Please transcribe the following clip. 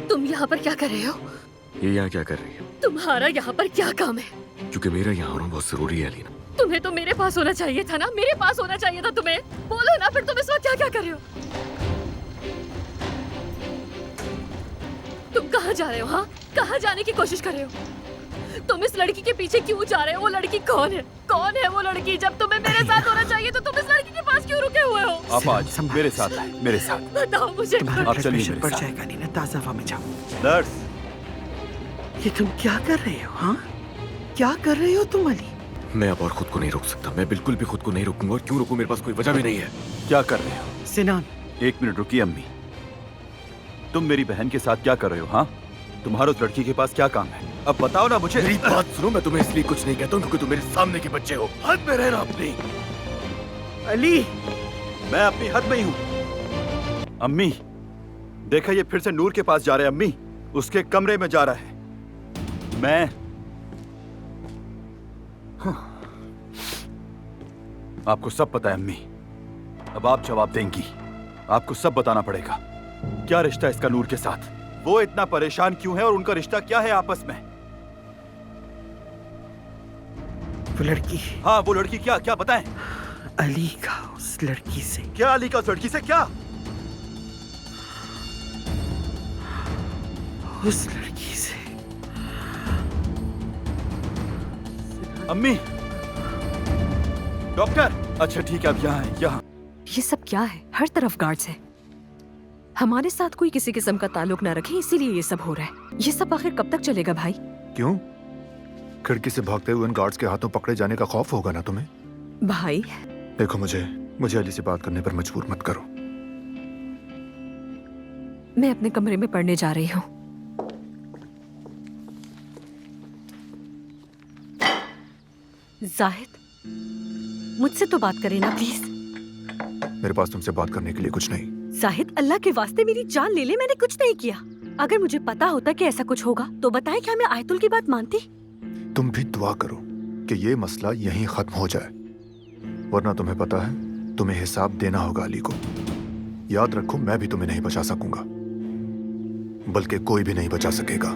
तुम यहाँ पर क्या कर रहे हो? ये यहाँ क्या कर रही है? तुम्हारा यहाँ पर क्या काम है? क्योंकि मेरा यहाँ होना बहुत जरूरी है अलीना। तुम्हें तो मेरे पास होना चाहिए था ना, मेरे पास होना चाहिए था तुम्हें। बोलो ना फिर तुम इस वक्त क्या क्या कर रहे हो? तुम कहाँ जा रहे हो? हाँ, कहाँ जाने की कोशिश कर रहे हो? तुम इस लड़की के पीछे क्यों जा रहे हो? वो लड़की कौन है? कौन है वो लड़की? जब तुम्हें मेरे साथ होना चाहिए तो तुम इस लड़की के पास क्यों रुके हुए हो? आप आज मेरे साथ आए, मेरे साथ। बताओ मुझे। आप चलिए मेरे बढ़ साथ। जाएगा नीना, ताज़ा हवा में जाओ। नर्स, ये तुम क्या कर रहे हो? हाँ, क्या कर रहे हो तुम अली? मैं अब और खुद को नहीं रोक सकता। मैं बिल्कुल भी खुद को नहीं रोकूंगा। और क्यों रोकूं? मेरे पास कोई वजह भी नहीं है। क्या कर रहे हो? सिनान, एक मिनट रुकिए अम्मी। तुम मेरी बहन के साथ क्या कर रहे हो? हाँ, तुम्हारा उस लड़की के पास क्या काम है? अब बताओ ना मुझे। मेरी बात सुनो, मैं तुम्हें इसलिए कुछ नहीं कहता हूँ क्योंकि तुम मेरे सामने के बच्चे हो। हद में रहना अपनी। अली, मैं अपनी हद में ही हूँ। अम्मी, देखा ये फिर से नूर के पास जा रहे हैं। अम्मी, उसके कमरे में जा रहा है। मैं आपको सब पता है अम्मी। अब आप जवाब देंगी। आपको सब बताना पड़ेगा। क्या रिश्ता है इसका नूर के साथ? वो इतना परेशान क्यों है और उनका रिश्ता क्या है आपस में? वो लड़की हाँ, वो लड़की क्या क्या बताएं? अली का उस लड़की से। क्या अली का उस लड़की से क्या? उस लड़की से। अम्मी, डॉक्टर। अच्छा ठीक है, अब यहाँ है, यहाँ। ये सब क्या है? हर तरफ गार्ड्स है। हमारे साथ कोई किसी किस्म का ताल्लुक ना रखे, इसीलिए ये सब हो रहा है। ये सब आखिर कब तक चलेगा भाई? क्यों? खिड़की से भागते हुए उन गार्ड्स के हाथों पकड़े जाने का खौफ होगा ना तुम्हें? भाई, देखो, मुझे अली से बात करने पर मजबूर मत करो। मैं अपने कमरे में पढ़ने जा रही हूँ। जाहिद, मुझसे तो बात करें ना प्लीज। मेरे पास तुमसे बात करने के लिए कुछ नहीं। जाहिद, अल्लाह के वास्ते मेरी जान ले ले, मैंने कुछ नहीं किया। अगर मुझे पता होता कि ऐसा कुछ होगा तो बताएं, क्या मैं आयतुल की बात मानती? तुम भी दुआ करो कि ये मसला यहीं खत्म हो जाए, वरना तुम्हें पता है तुम्हें हिसाब देना होगा अली को। याद रखो, मैं भी तुम्हें नहीं बचा सकूंगा, बल्कि कोई भी नहीं बचा सकेगा।